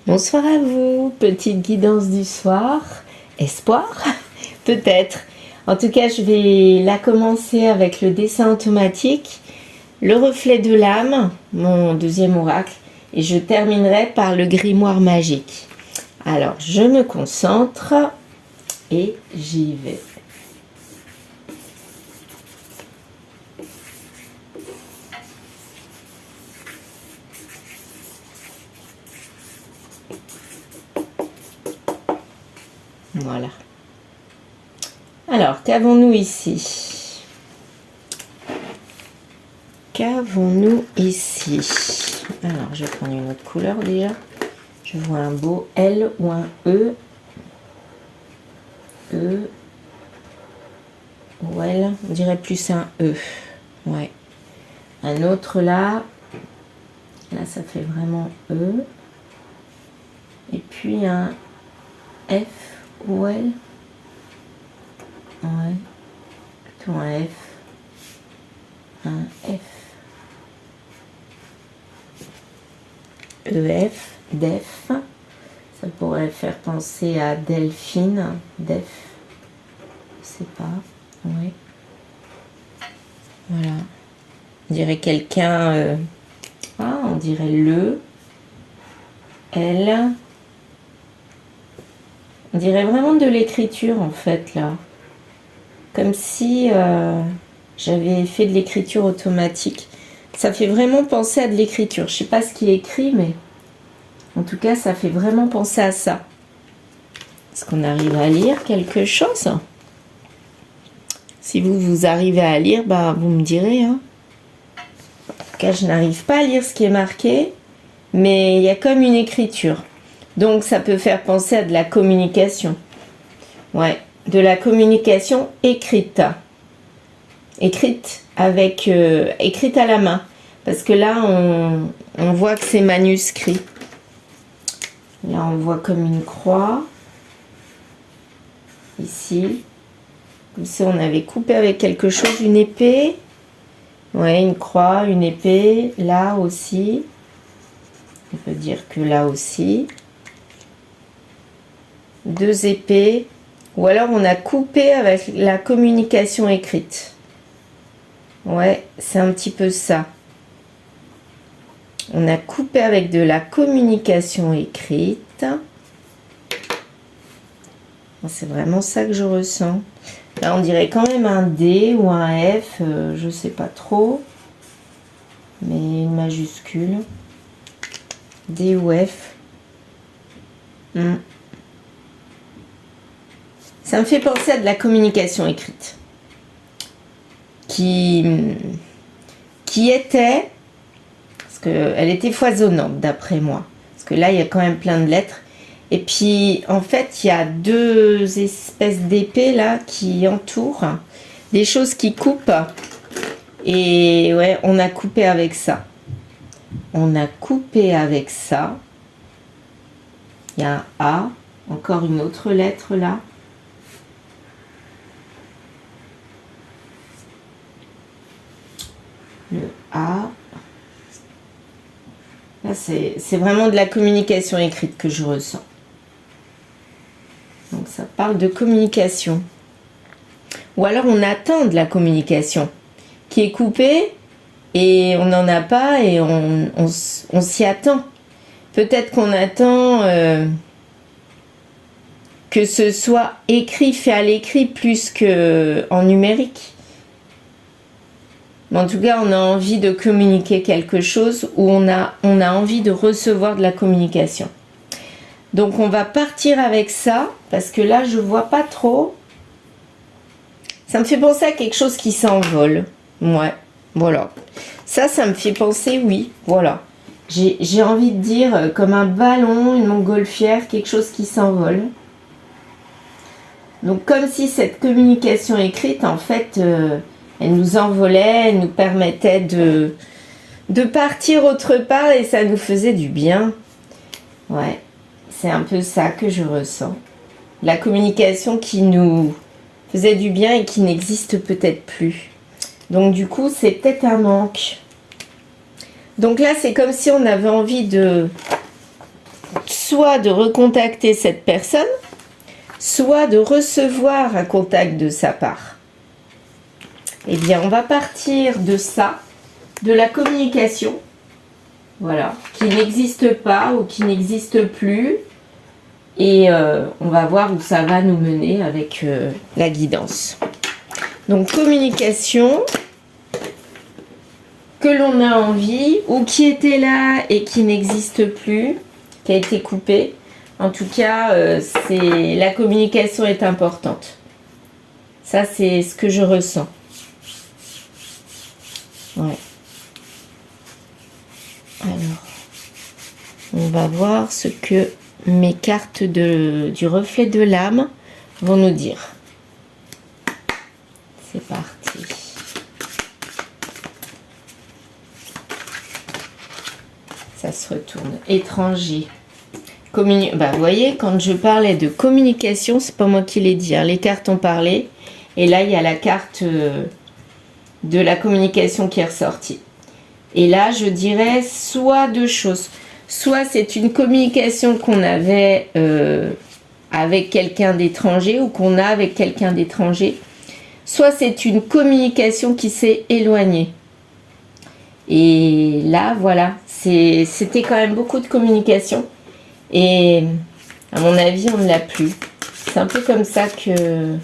Bonsoir à vous, petite guidance du soir, espoir, peut-être. En tout cas, je vais la commencer avec le dessin automatique, le reflet de l'âme, mon deuxième oracle, et je terminerai par le grimoire magique. Alors, je me concentre et j'y vais. Voilà. Alors, qu'avons-nous ici? Qu'avons-nous ici? Alors, je vais prendre une autre couleur déjà. Je vois un beau L ou un E. E. Ou L. On dirait plus un E. Ouais. Un autre là. Là, ça fait vraiment E. Et puis un F ou L. Ouais. Plutôt un F. Un F. EF, DEF, ça pourrait faire penser à Delphine, DEF, je sais pas, oui. Voilà. On dirait quelqu'un, on dirait le, L. On dirait vraiment de l'écriture en fait là. Comme si j'avais fait de l'écriture automatique. Ça fait vraiment penser à de l'écriture. Je sais pas ce qui est écrit, mais en tout cas, ça fait vraiment penser à ça. Est-ce qu'on arrive à lire quelque chose? Si vous arrivez à lire, bah, vous me direz. Hein. En tout cas, je n'arrive pas à lire ce qui est marqué, mais il y a comme une écriture. Donc, ça peut faire penser à de la communication. Ouais, de la communication écrite. Écrite avec écrite à la main. Parce que là, on voit que c'est manuscrit. Là, on voit comme une croix. Ici. Comme si on avait coupé avec quelque chose, une épée. Ouais, une croix, une épée. Là aussi. On peut dire que là aussi. Deux épées. Ou alors, on a coupé avec la communication écrite. Ouais, c'est un petit peu ça. On a coupé avec de la communication écrite. C'est vraiment ça que je ressens. Là, on dirait quand même un D ou un F, je sais pas trop. Mais une majuscule. D ou F. Ça me fait penser à de la communication écrite. Qui était... Parce qu'elle était foisonnante d'après moi. Parce que là, il y a quand même plein de lettres. Et puis, en fait, il y a deux espèces d'épées là qui entourent. Des choses qui coupent. Et ouais, on a coupé avec ça. On a coupé avec ça. Il y a un A. Encore une autre lettre là. Le A. Là, c'est vraiment de la communication écrite que je ressens. Donc, ça parle de communication. Ou alors, on attend de la communication qui est coupée et on n'en a pas et on s'y attend. Peut-être qu'on attend que ce soit écrit, fait à l'écrit plus qu'en numérique. Mais en tout cas, on a envie de communiquer quelque chose ou on a envie de recevoir de la communication. Donc, on va partir avec ça parce que là, je vois pas trop. Ça me fait penser à quelque chose qui s'envole. Ouais, voilà. Ça me fait penser, oui, voilà. J'ai envie de dire comme un ballon, une montgolfière, quelque chose qui s'envole. Donc, comme si cette communication écrite, en fait... elle nous envolait, elle nous permettait de partir autre part et ça nous faisait du bien. Ouais, c'est un peu ça que je ressens. La communication qui nous faisait du bien et qui n'existe peut-être plus. Donc du coup, c'est peut-être un manque. Donc là, c'est comme si on avait envie de soit de recontacter cette personne, soit de recevoir un contact de sa part. Eh bien, on va partir de ça, de la communication, voilà, qui n'existe pas ou qui n'existe plus. Et on va voir où ça va nous mener avec la guidance. Donc, communication que l'on a envie ou qui était là et qui n'existe plus, qui a été coupée. En tout cas, la communication est importante. Ça, c'est ce que je ressens. Ouais. Alors, on va voir ce que mes cartes du reflet de l'âme vont nous dire. C'est parti. Ça se retourne. Étranger. Vous voyez, quand je parlais de communication, c'est pas moi qui l'ai dit, hein. Les cartes ont parlé. Et là, il y a la carte de la communication qui est ressortie. Et là, je dirais soit deux choses. Soit c'est une communication qu'on avait avec quelqu'un d'étranger ou qu'on a avec quelqu'un d'étranger. Soit c'est une communication qui s'est éloignée. Et là, voilà, c'était quand même beaucoup de communication. Et à mon avis, on ne l'a plus. C'est un peu comme ça que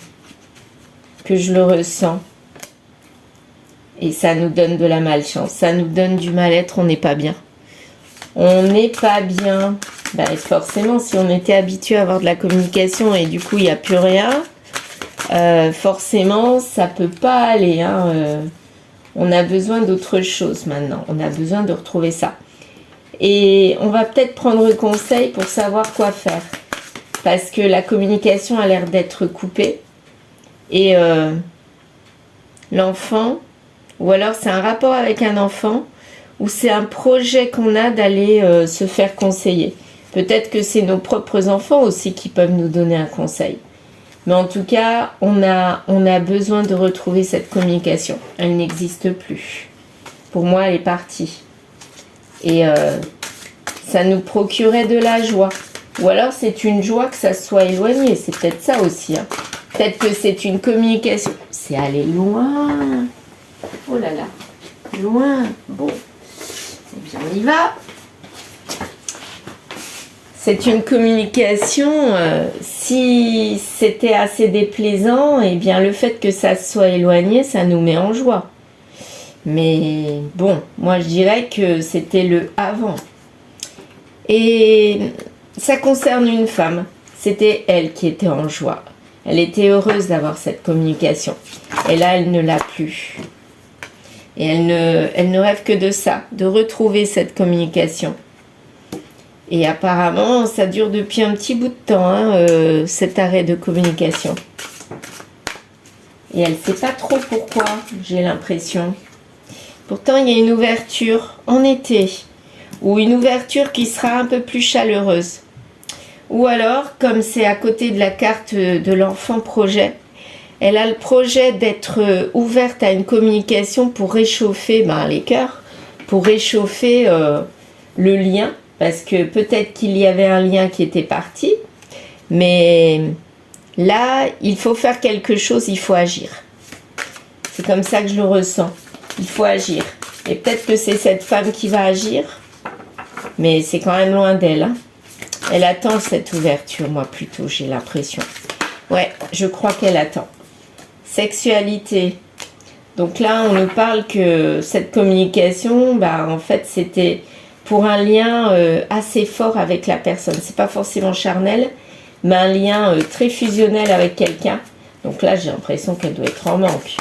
je le ressens. Et ça nous donne de la malchance. Ça nous donne du mal-être, on n'est pas bien. On n'est pas bien. Forcément, si on était habitué à avoir de la communication et du coup, il n'y a plus rien, forcément, ça ne peut pas aller. On a besoin d'autre chose maintenant. On a besoin de retrouver ça. Et on va peut-être prendre conseil pour savoir quoi faire. Parce que la communication a l'air d'être coupée. Et l'enfant, ou alors c'est un rapport avec un enfant, ou c'est un projet qu'on a d'aller se faire conseiller. Peut-être que c'est nos propres enfants aussi qui peuvent nous donner un conseil. Mais en tout cas, on a besoin de retrouver cette communication. Elle n'existe plus. Pour moi, elle est partie. Et ça nous procurait de la joie. Ou alors, c'est une joie que ça soit éloigné. C'est peut-être ça aussi. Hein. Peut-être que c'est une communication. C'est aller loin. Oh là là. Loin. Bon. Eh bien, on y va. C'est une communication, si c'était assez déplaisant, eh bien le fait que ça soit éloigné, ça nous met en joie. Mais bon, moi je dirais que c'était le avant. Et ça concerne une femme. C'était elle qui était en joie. Elle était heureuse d'avoir cette communication. Et là, elle ne l'a plus. Et elle ne rêve que de ça, de retrouver cette communication. Et apparemment, ça dure depuis un petit bout de temps, cet arrêt de communication. Et elle ne sait pas trop pourquoi, j'ai l'impression. Pourtant, il y a une ouverture en été, ou une ouverture qui sera un peu plus chaleureuse. Ou alors, comme c'est à côté de la carte de l'enfant projet, elle a le projet d'être ouverte à une communication pour réchauffer les cœurs, pour réchauffer le lien. Parce que peut-être qu'il y avait un lien qui était parti, mais là, il faut faire quelque chose, il faut agir. C'est comme ça que je le ressens. Il faut agir. Et peut-être que c'est cette femme qui va agir, mais c'est quand même loin d'elle. Hein. Elle attend cette ouverture, moi plutôt, j'ai l'impression. Ouais, je crois qu'elle attend. Sexualité. Donc là, on nous parle que cette communication, en fait, c'était pour un lien assez fort avec la personne. C'est pas forcément charnel, mais un lien très fusionnel avec quelqu'un. Donc là, j'ai l'impression qu'elle doit être en manque.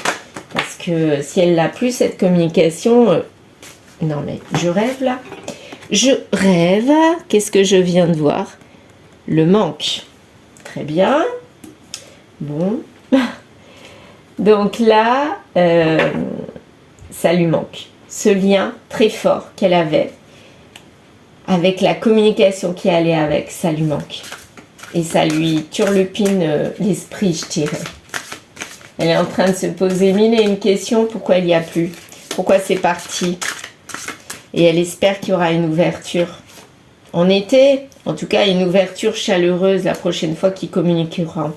Parce que si elle n'a plus, cette communication... non mais, je rêve là. Je rêve. Qu'est-ce que je viens de voir? Le manque. Très bien. Bon. Donc là, ça lui manque. Ce lien très fort qu'elle avait avec la communication qui allait avec, ça lui manque. Et ça lui turlupine l'esprit, je dirais. Elle est en train de se poser mille et une questions. Pourquoi il n'y a plus? Pourquoi c'est parti? Et elle espère qu'il y aura une ouverture. en été, en tout cas une ouverture chaleureuse la prochaine fois qu'ils communiqueront.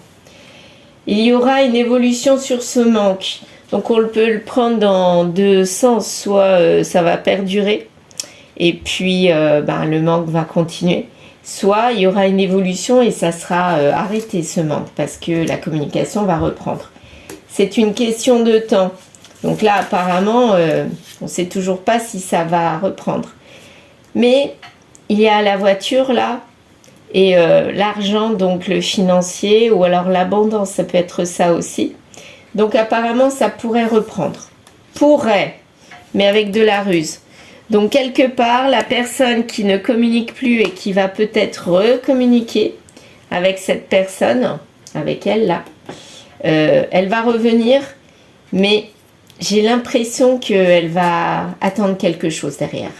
Il y aura une évolution sur ce manque. Donc on peut le prendre dans deux sens, soit ça va perdurer et puis le manque va continuer, soit il y aura une évolution et ça sera arrêté ce manque parce que la communication va reprendre. C'est une question de temps. Donc là apparemment on ne sait toujours pas si ça va reprendre. Mais il y a la voiture là et l'argent, donc le financier ou alors l'abondance, ça peut être ça aussi. Donc apparemment ça pourrait reprendre. Pourrait, mais avec de la ruse. Donc quelque part, la personne qui ne communique plus et qui va peut-être recommuniquer avec cette personne, avec elle là, elle va revenir, mais j'ai l'impression qu'elle va attendre quelque chose derrière.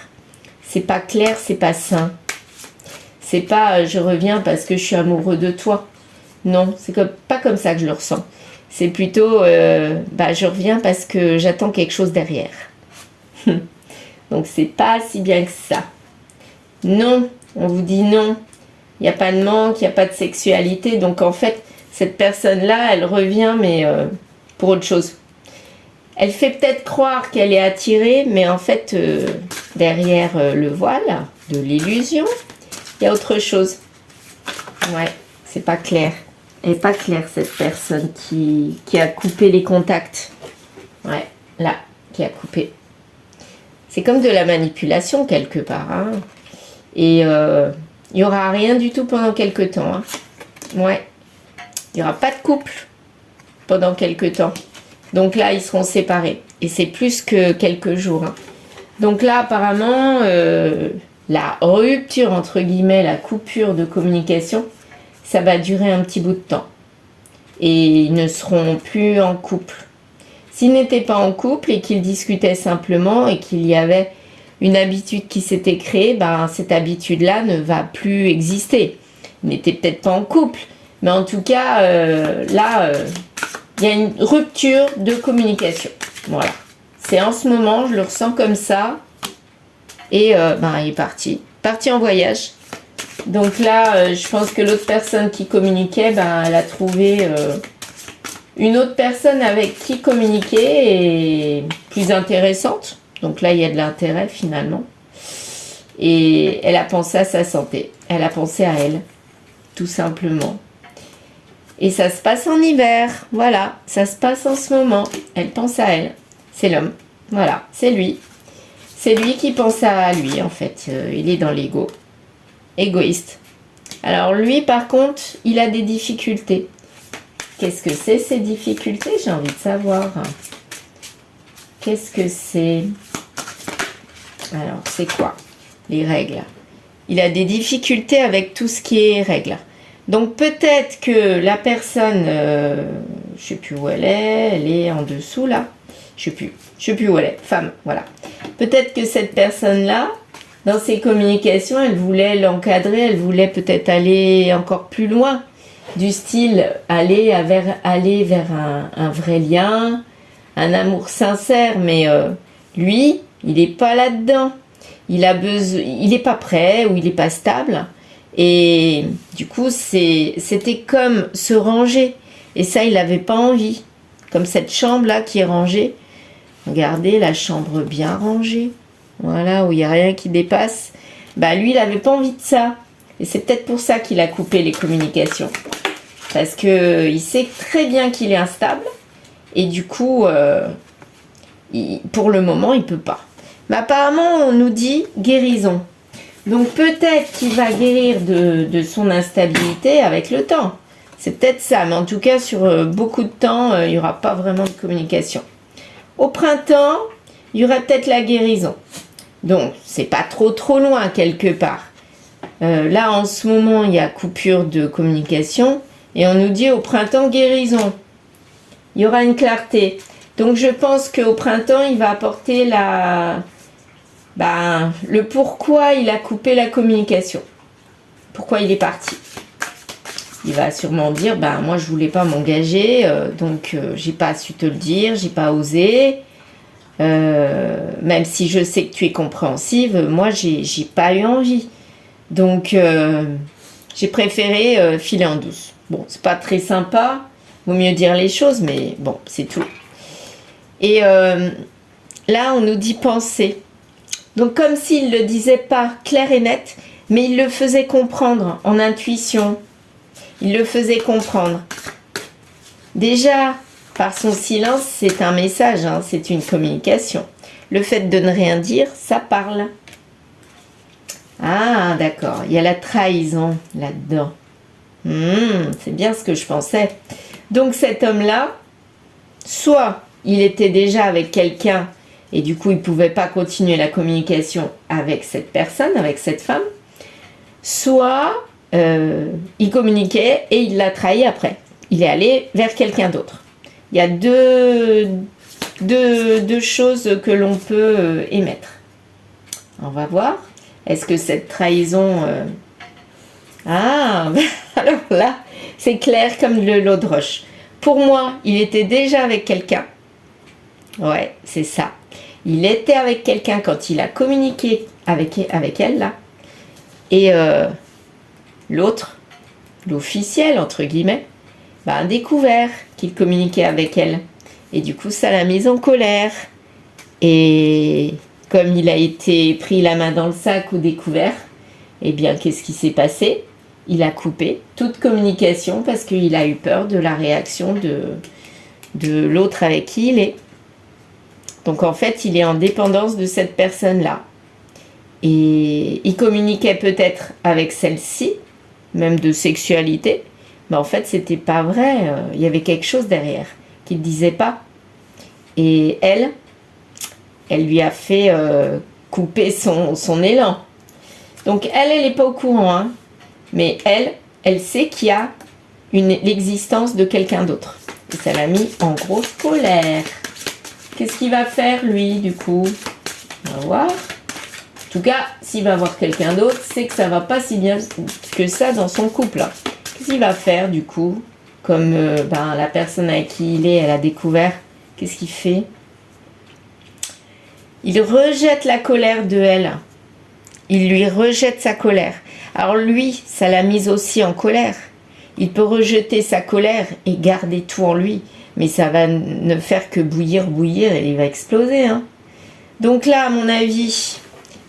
C'est pas clair, c'est pas sain. C'est pas je reviens parce que je suis amoureux de toi. Non, c'est pas comme ça que je le ressens. C'est plutôt je reviens parce que j'attends quelque chose derrière. Donc c'est pas si bien que ça. Non, on vous dit non. Il n'y a pas de manque, il n'y a pas de sexualité. Donc en fait, cette personne-là, elle revient, mais pour autre chose. Elle fait peut-être croire qu'elle est attirée, mais en fait, derrière le voile de l'illusion, il y a autre chose. Ouais, c'est pas clair. Elle n'est pas claire, cette personne qui a coupé les contacts. Ouais, là, qui a coupé. C'est comme de la manipulation quelque part. Hein. Et il n'y aura rien du tout pendant quelque temps. Hein. Ouais. Il n'y aura pas de couple pendant quelque temps. Donc là, ils seront séparés. Et c'est plus que quelques jours. Hein. Donc là, apparemment, la rupture, entre guillemets, la coupure de communication, ça va durer un petit bout de temps. Et ils ne seront plus en couple. S'ils n'étaient pas en couple et qu'ils discutaient simplement et qu'il y avait une habitude qui s'était créée, cette habitude-là ne va plus exister. Ils n'étaient peut-être pas en couple, mais en tout cas, il y a une rupture de communication. Voilà. C'est en ce moment, je le ressens comme ça. Et il est parti. Parti en voyage. Donc là, je pense que l'autre personne qui communiquait, elle a trouvé une autre personne avec qui communiquer et plus intéressante. Donc là, il y a de l'intérêt finalement. Et elle a pensé à sa santé. Elle a pensé à elle, tout simplement. Et ça se passe en hiver. Voilà, ça se passe en ce moment. Elle pense à elle. C'est l'homme. Voilà, c'est lui. C'est lui qui pense à lui, en fait. Il est dans l'ego. Égoïste. Alors lui, par contre, il a des difficultés. Qu'est-ce que c'est ces difficultés? J'ai envie de savoir. Qu'est-ce que c'est? Alors, c'est quoi les règles? Il a des difficultés avec tout ce qui est règles. Donc peut-être que la personne, je sais plus où elle est en dessous là. Je sais plus où elle est, femme, voilà. Peut-être que cette personne-là, dans ses communications, elle voulait l'encadrer, elle voulait peut-être aller encore plus loin. Du style aller vers un vrai lien, un amour sincère, mais lui, il n'est pas là-dedans. Il n'est pas prêt ou il n'est pas stable. Et du coup, c'était comme se ranger. Et ça, il n'avait pas envie. Comme cette chambre-là qui est rangée. Regardez, la chambre bien rangée. Voilà, où il n'y a rien qui dépasse. Lui, il n'avait pas envie de ça. Et c'est peut-être pour ça qu'il a coupé les communications. Parce qu'il sait très bien qu'il est instable. Et du coup, pour le moment, il ne peut pas. Mais apparemment, on nous dit guérison. Donc peut-être qu'il va guérir de son instabilité avec le temps. C'est peut-être ça. Mais en tout cas, sur beaucoup de temps, il n'y aura pas vraiment de communication. Au printemps, il y aura peut-être la guérison. Donc, c'est pas trop loin quelque part. Là, en ce moment, il y a coupure de communication. Et on nous dit au printemps, guérison. Il y aura une clarté. Donc, je pense qu'au printemps, il va apporter le pourquoi il a coupé la communication. Pourquoi il est parti. Il va sûrement dire, moi, je voulais pas m'engager, donc j'ai pas su te le dire, j'ai pas osé. Même si je sais que tu es compréhensive, moi, j'ai pas eu envie. Donc, j'ai préféré filer en douce. Bon, c'est pas très sympa, vaut mieux dire les choses, mais bon, c'est tout. Et là, on nous dit penser. Donc, comme s'il ne le disait pas clair et net, mais il le faisait comprendre en intuition. Il le faisait comprendre. Déjà, par son silence, c'est un message, hein, c'est une communication. Le fait de ne rien dire, ça parle. Ah, d'accord, il y a la trahison là-dedans. C'est bien ce que je pensais. Donc cet homme-là, soit il était déjà avec quelqu'un et du coup il ne pouvait pas continuer la communication avec cette personne, avec cette femme, soit il communiquait et il l'a trahi après. Il est allé vers quelqu'un d'autre. Il y a deux choses que l'on peut émettre. On va voir. Est-ce que cette trahison... Ah, alors là, c'est clair comme de l'eau de roche. Pour moi, il était déjà avec quelqu'un. Ouais, c'est ça. Il était avec quelqu'un quand il a communiqué avec elle, là. Et l'autre, l'officiel, entre guillemets, a découvert qu'il communiquait avec elle. Et du coup, ça l'a mise en colère. Et comme il a été pris la main dans le sac ou découvert, eh bien, qu'est-ce qui s'est passé ? Il a coupé toute communication parce qu'il a eu peur de la réaction de l'autre avec qui il est. Donc, en fait, il est en dépendance de cette personne-là. Et il communiquait peut-être avec celle-ci, même de sexualité, mais en fait, c'était pas vrai. Il y avait quelque chose derrière qu'il ne disait pas. Et elle lui a fait couper son élan. Donc elle n'est pas au courant, hein, mais elle sait qu'il y a l'existence de quelqu'un d'autre. Et ça l'a mis en grosse colère. Qu'est-ce qu'il va faire, lui, du coup? On va voir. En tout cas, s'il va voir quelqu'un d'autre, c'est que ça va pas si bien que ça dans son couple. Qu'est-ce qu'il va faire, du coup? Comme la personne avec qui il est, elle a découvert. Qu'est-ce qu'il fait? Il rejette la colère de elle. Il lui rejette sa colère. Alors lui, ça l'a mise aussi en colère. Il peut rejeter sa colère et garder tout en lui. Mais ça va ne faire que bouillir et il va exploser. Hein. Donc là, à mon avis,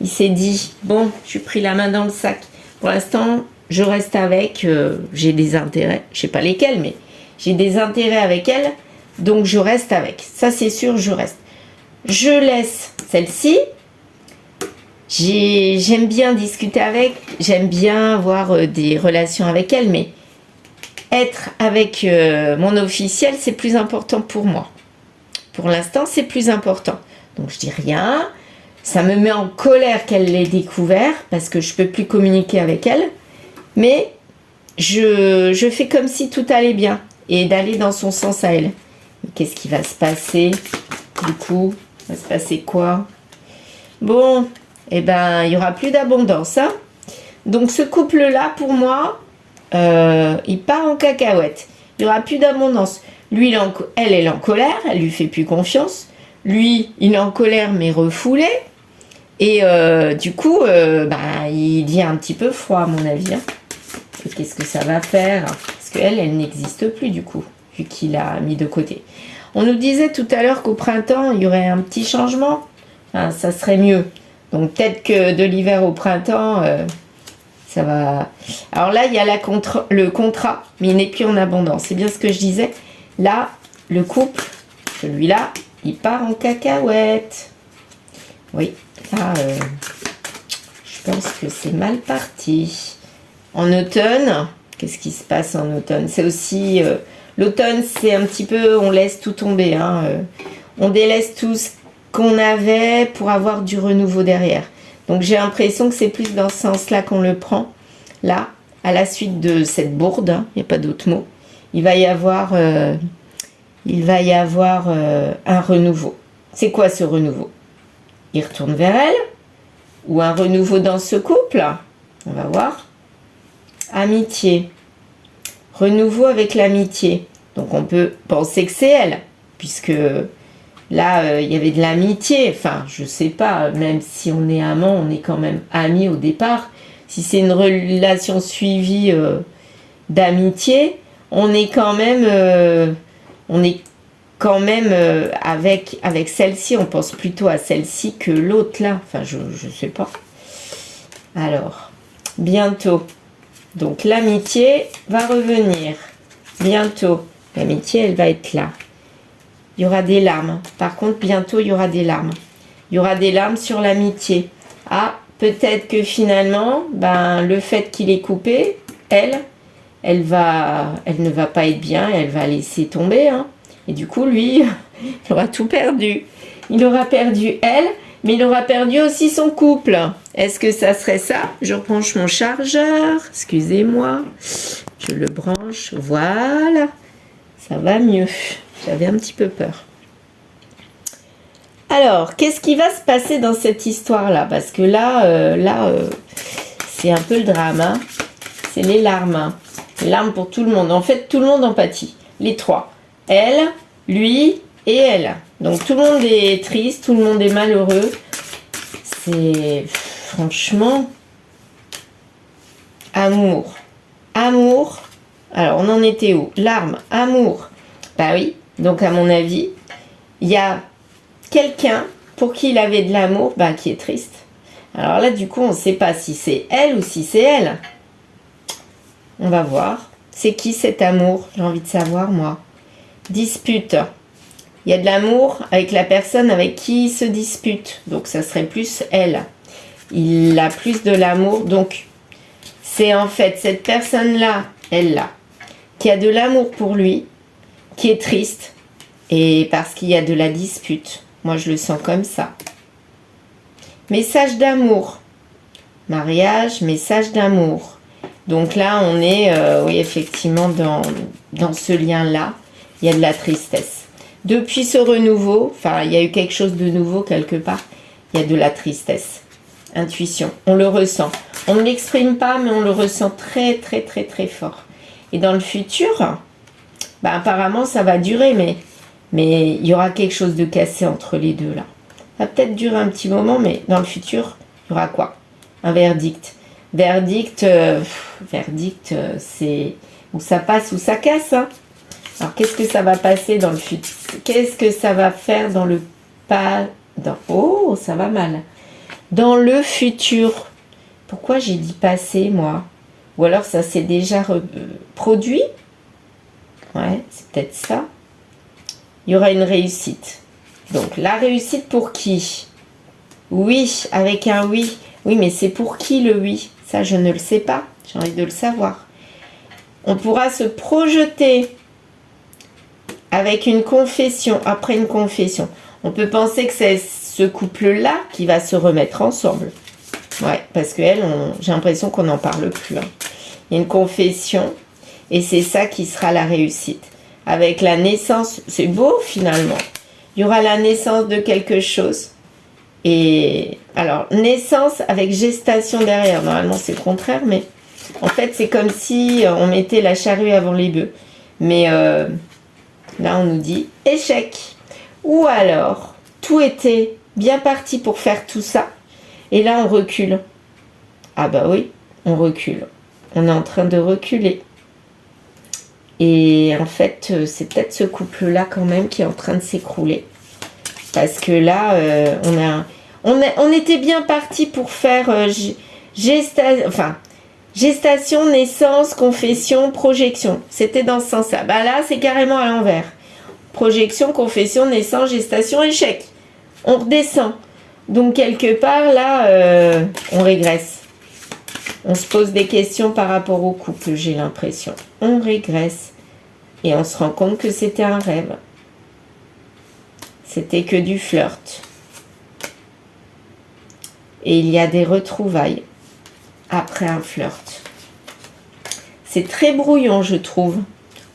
il s'est dit, bon, j'ai pris la main dans le sac. Pour l'instant, je reste avec, j'ai des intérêts. Je sais pas lesquels, mais j'ai des intérêts avec elle. Donc je reste avec. Ça, c'est sûr, je reste. Je laisse celle-ci. J'aime bien discuter avec, j'aime bien avoir des relations avec elle, mais être avec mon officiel, c'est plus important pour moi. Pour l'instant, c'est plus important. Donc, je dis rien. Ça me met en colère qu'elle l'ait découvert, parce que je ne peux plus communiquer avec elle. Mais je fais comme si tout allait bien, et d'aller dans son sens à elle. Qu'est-ce qui va se passer, du coup? Il va se passer quoi? Bon... eh ben, il n'y aura plus d'abondance. Hein. Donc, ce couple-là, pour moi, il part en cacahuète. Il n'y aura plus d'abondance. Lui, elle est en colère, elle lui fait plus confiance. Lui, il est en colère, mais refoulé. Et du coup, il devient un petit peu froid, à mon avis. Hein. Et qu'est-ce que ça va faire? Parce qu'elle n'existe plus, du coup, vu qu'il l'a mis de côté. On nous disait tout à l'heure qu'au printemps, il y aurait un petit changement. Enfin, ça serait mieux. Donc peut-être que de l'hiver au printemps, ça va... Alors là, il y a le contrat, mais il n'est plus en abondance. C'est bien ce que je disais. Là, le couple, celui-là, il part en cacahuète. Oui, là, je pense que c'est mal parti. En automne, qu'est-ce qui se passe en automne? C'est aussi... l'automne, c'est un petit peu... On laisse tout tomber. Hein, on délaisse tout ce qu'on avait pour avoir du renouveau derrière. Donc j'ai l'impression que c'est plus dans ce sens-là qu'on le prend. Là, à la suite de cette bourde, hein, il n'y a pas d'autre mot, il va y avoir un renouveau. C'est quoi ce renouveau? Il retourne vers elle? Ou un renouveau dans ce couple? On va voir. Amitié. Renouveau avec l'amitié. Donc on peut penser que c'est elle, puisque... là, il y avait de l'amitié. Enfin, je sais pas, même si on est amant, on est quand même amis au départ. si c'est une relation suivie d'amitié, on est quand même, avec celle-ci, on pense plutôt à celle-ci que l'autre là. Enfin, je sais pas. Alors, bientôt. Donc l'amitié va revenir. Bientôt. L'amitié, elle va être là. Il y aura des larmes. Par contre, bientôt, il y aura des larmes. Il y aura des larmes sur l'amitié. Ah, peut-être que finalement, le fait qu'il ait coupé, elle ne va pas être bien et elle va laisser tomber. Hein. Et du coup, lui, il aura tout perdu. Il aura perdu elle, mais il aura perdu aussi son couple. Est-ce que ça serait ça? Je branche mon chargeur. Excusez-moi. Je le branche. Voilà. Ça va mieux. J'avais un petit peu peur. Alors, qu'est-ce qui va se passer dans cette histoire-là? Parce que là, c'est un peu le drame. Hein. C'est les larmes. Hein. Les larmes pour tout le monde. En fait, tout le monde en pâtit. Les trois. Elle, lui et elle. Donc, tout le monde est triste. Tout le monde est malheureux. C'est... Franchement... Amour. Amour. Alors, on en était où? Larmes. Amour. Bah oui. Donc, à mon avis, il y a quelqu'un pour qui il avait de l'amour, qui est triste. Alors là, du coup, on ne sait pas si c'est elle ou si c'est elle. On va voir. C'est qui cet amour? J'ai envie de savoir, moi. Dispute. Il y a de l'amour avec la personne avec qui il se dispute. Donc, ça serait plus elle. Il a plus de l'amour. Donc, c'est en fait cette personne-là, elle-là, qui a de l'amour pour lui, qui est triste, et parce qu'il y a de la dispute. Moi, je le sens comme ça. Message d'amour. Mariage, message d'amour. Donc là, on est, oui, effectivement, dans ce lien-là. Il y a de la tristesse. Depuis ce renouveau, enfin, il y a eu quelque chose de nouveau quelque part. Il y a de la tristesse. Intuition. On le ressent. On ne l'exprime pas, mais on le ressent très, très, très, très fort. Et dans le futur, apparemment, ça va durer, mais il y aura quelque chose de cassé entre les deux, là. Ça va peut-être durer un petit moment, mais dans le futur, il y aura quoi? Un verdict. Verdict, c'est où ça passe, où ça casse. Hein. Alors, qu'est-ce que ça va passer dans le futur? Qu'est-ce que ça va faire dans le pas... Oh, ça va mal. Dans le futur. Pourquoi j'ai dit passer, moi? Ou alors, ça s'est déjà produit? Ouais, c'est peut-être ça. Il y aura une réussite. Donc, la réussite pour qui? Oui, avec un oui. Oui, mais c'est pour qui le oui? Ça, je ne le sais pas. J'ai envie de le savoir. On pourra se projeter avec une confession, après une confession. On peut penser que c'est ce couple-là qui va se remettre ensemble. Ouais, parce qu'elle, j'ai l'impression qu'on n'en parle plus. Hein. Il y a une confession, et c'est ça qui sera la réussite. Avec la naissance, c'est beau finalement. Il y aura la naissance de quelque chose. Et alors, naissance avec gestation derrière. Normalement, c'est le contraire, mais en fait, c'est comme si on mettait la charrue avant les bœufs. Mais là, on nous dit échec. Ou alors, tout était bien parti pour faire tout ça. Et là, on recule. Ah bah oui, on recule. On est en train de reculer. Et en fait, c'est peut-être ce couple-là quand même qui est en train de s'écrouler. Parce que là, on était bien parti pour faire gestation, naissance, confession, projection. C'était dans ce sens-là. Là, c'est carrément à l'envers. Projection, confession, naissance, gestation, échec. On redescend. Donc, quelque part, là, on régresse. On se pose des questions par rapport au couple, j'ai l'impression. On régresse. Et on se rend compte que c'était un rêve. C'était que du flirt. Et il y a des retrouvailles après un flirt. C'est très brouillon, je trouve.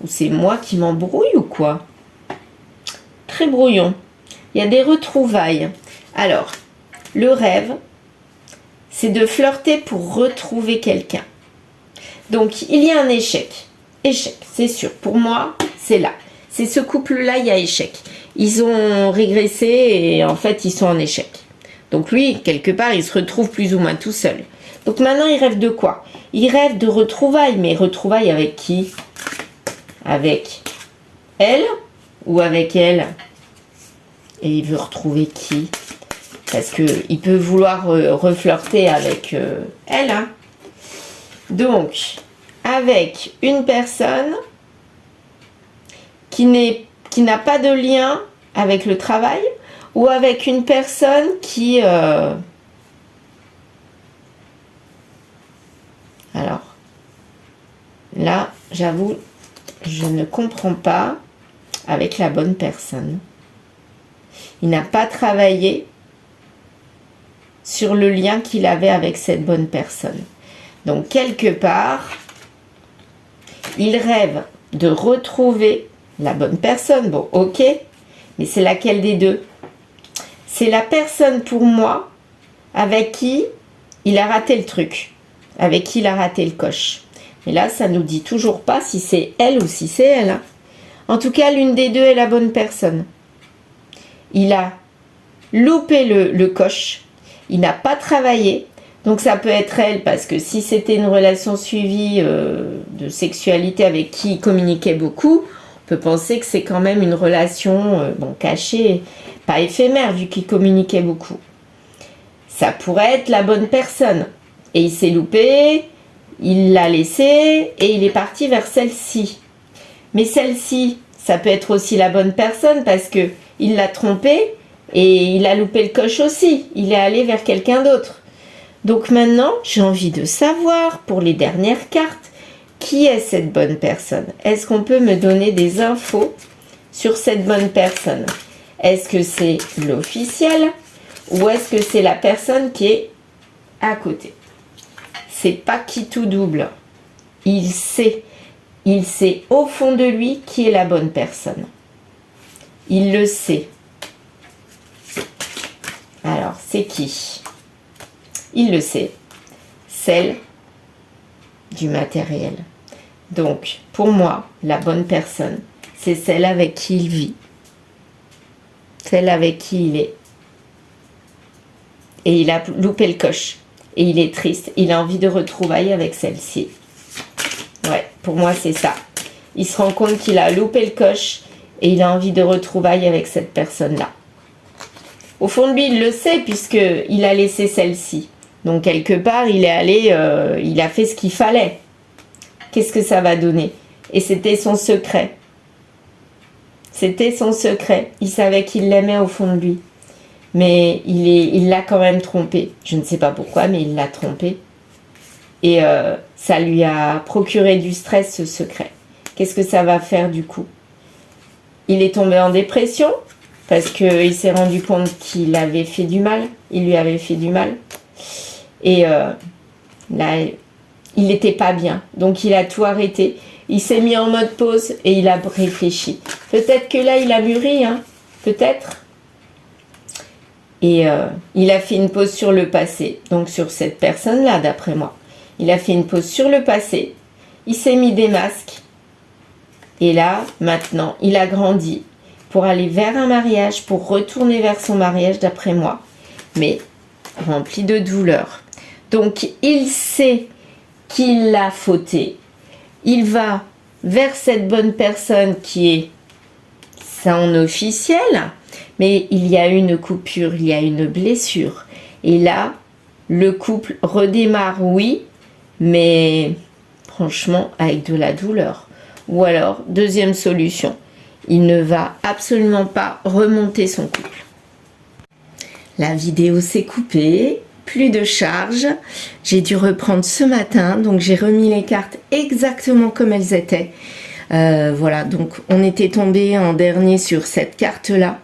Ou c'est moi qui m'embrouille ou quoi? Très brouillon. Il y a des retrouvailles. Alors, le rêve, c'est de flirter pour retrouver quelqu'un. Donc, il y a un échec. Échec, c'est sûr. Pour moi, c'est là. C'est ce couple-là, il y a échec. Ils ont régressé et en fait, ils sont en échec. Donc lui, quelque part, il se retrouve plus ou moins tout seul. Donc maintenant, il rêve de quoi? Il rêve de retrouvailles, mais retrouvailles avec qui? Avec elle ou avec elle? Et il veut retrouver qui? Parce qu'il peut vouloir reflirter avec elle. Hein. Donc, avec une personne qui n'a pas de lien avec le travail, ou avec une personne qui... Alors, là, j'avoue, je ne comprends pas avec la bonne personne. Il n'a pas travaillé sur le lien qu'il avait avec cette bonne personne. Donc, quelque part, il rêve de retrouver la bonne personne. Bon, ok, mais c'est laquelle des deux? C'est la personne, pour moi, avec qui il a raté le truc, avec qui il a raté le coche. Et là, ça nous dit toujours pas si c'est elle ou si c'est elle. Hein. En tout cas, l'une des deux est la bonne personne. Il a loupé le coche, il n'a pas travaillé, donc ça peut être elle, parce que si c'était une relation suivie de sexualité avec qui il communiquait beaucoup, on peut penser que c'est quand même une relation cachée, pas éphémère, vu qu'il communiquait beaucoup. Ça pourrait être la bonne personne, et il s'est loupé, il l'a laissée, et il est parti vers celle-ci. Mais celle-ci, ça peut être aussi la bonne personne, parce que il l'a trompée, et il a loupé le coche aussi. Il est allé vers quelqu'un d'autre. Donc maintenant, j'ai envie de savoir, pour les dernières cartes, qui est cette bonne personne? Est-ce qu'on peut me donner des infos sur cette bonne personne? Est-ce que c'est l'officiel ou est-ce que c'est la personne qui est à côté? C'est pas qui tout double. Il sait au fond de lui qui est la bonne personne. Il le sait. Alors, c'est qui? Il le sait. Celle du matériel. Donc, pour moi, la bonne personne, c'est celle avec qui il vit. Celle avec qui il est. Et il a loupé le coche. Et il est triste. Il a envie de retrouvailles avec celle-ci. Ouais, pour moi, c'est ça. Il se rend compte qu'il a loupé le coche et il a envie de retrouvailles avec cette personne-là. Au fond de lui, il le sait puisqu'il a laissé celle-ci. Donc, quelque part, il est allé, il a fait ce qu'il fallait. Qu'est-ce que ça va donner? Et c'était son secret. C'était son secret. Il savait qu'il l'aimait au fond de lui. Mais il l'a quand même trompé. Je ne sais pas pourquoi, mais il l'a trompé. Et ça lui a procuré du stress, ce secret. Qu'est-ce que ça va faire du coup? Il est tombé en dépression parce qu'il s'est rendu compte qu'il avait fait du mal. Il lui avait fait du mal. Et là, il n'était pas bien. Donc, il a tout arrêté. Il s'est mis en mode pause et il a réfléchi. Peut-être que là, il a mûri, hein. Peut-être. Et il a fait une pause sur le passé. Donc, sur cette personne-là, d'après moi. Il a fait une pause sur le passé. Il s'est mis des masques. Et là, maintenant, il a grandi pour aller vers un mariage, pour retourner vers son mariage, d'après moi. Mais rempli de douleur. Donc, il sait qu'il l'a fauté. Il va vers cette bonne personne qui est son officiel, mais il y a une coupure, il y a une blessure. Et là, le couple redémarre, oui, mais franchement, avec de la douleur. Ou alors, deuxième solution, il ne va absolument pas remonter son couple. La vidéo s'est coupée. Plus de charge, j'ai dû reprendre ce matin, donc j'ai remis les cartes exactement comme elles étaient. Voilà, donc on était tombé en dernier sur cette carte-là.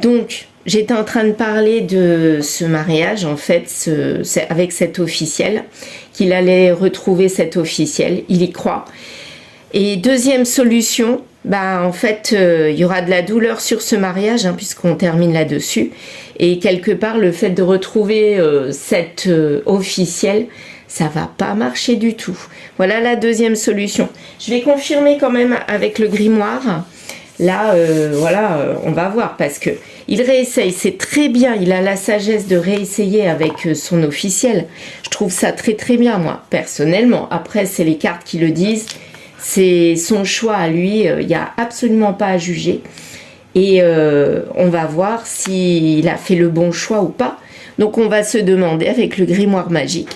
Donc j'étais en train de parler de ce mariage, en fait, avec cet officiel, qu'il allait retrouver cet officiel, il y croit. Et deuxième solution, en fait, il y aura de la douleur sur ce mariage, hein, puisqu'on termine là-dessus. Et quelque part, le fait de retrouver cette officielle, ça va pas marcher du tout. Voilà la deuxième solution. Je vais confirmer quand même avec le grimoire. Là, voilà, on va voir, parce que Il réessaye, c'est très bien. Il a la sagesse de réessayer avec son officiel. Je trouve ça très très bien, moi, personnellement. Après, c'est les cartes qui le disent. C'est son choix à lui. Il n'y a absolument pas à juger. Et on va voir s'il a fait le bon choix ou pas. Donc, on va se demander avec le grimoire magique,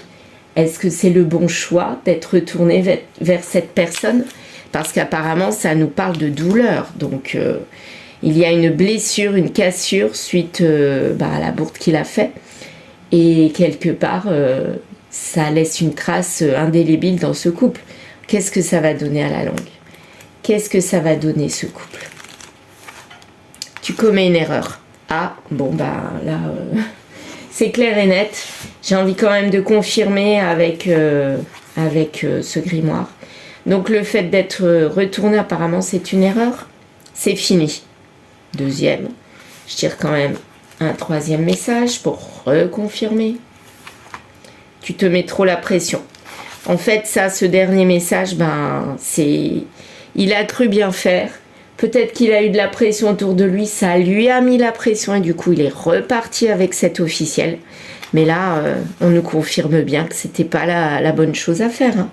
est-ce que c'est le bon choix d'être retourné vers cette personne? Parce qu'apparemment, ça nous parle de douleur. Donc, il y a une blessure, une cassure suite à la bourde qu'il a fait. Et quelque part, ça laisse une trace indélébile dans ce couple. Qu'est-ce que ça va donner à la longue? Qu'est-ce que ça va donner, ce couple? Tu commets une erreur. Ah, bon, là, c'est clair et net. J'ai envie quand même de confirmer avec ce grimoire. Donc, le fait d'être retourné, apparemment, c'est une erreur. C'est fini. Deuxième. Je tire quand même un troisième message pour reconfirmer. Tu te mets trop la pression. En fait, ça, ce dernier message, il a cru bien faire. Peut-être qu'il a eu de la pression autour de lui, ça lui a mis la pression et du coup, il est reparti avec cet officiel. Mais là, on nous confirme bien que c'était pas la bonne chose à faire. Hein.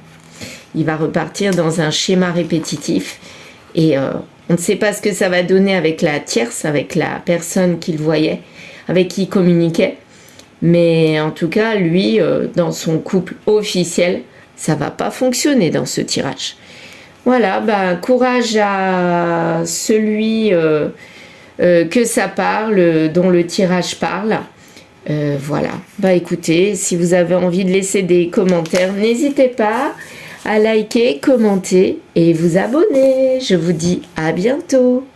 Il va repartir dans un schéma répétitif et on ne sait pas ce que ça va donner avec la tierce, avec la personne qu'il voyait, avec qui il communiquait. Mais en tout cas, lui, dans son couple officiel, ça va pas fonctionner dans ce tirage. Voilà, courage à celui que ça parle, dont le tirage parle. Voilà, écoutez, si vous avez envie de laisser des commentaires, n'hésitez pas à liker, commenter et vous abonner. Je vous dis à bientôt.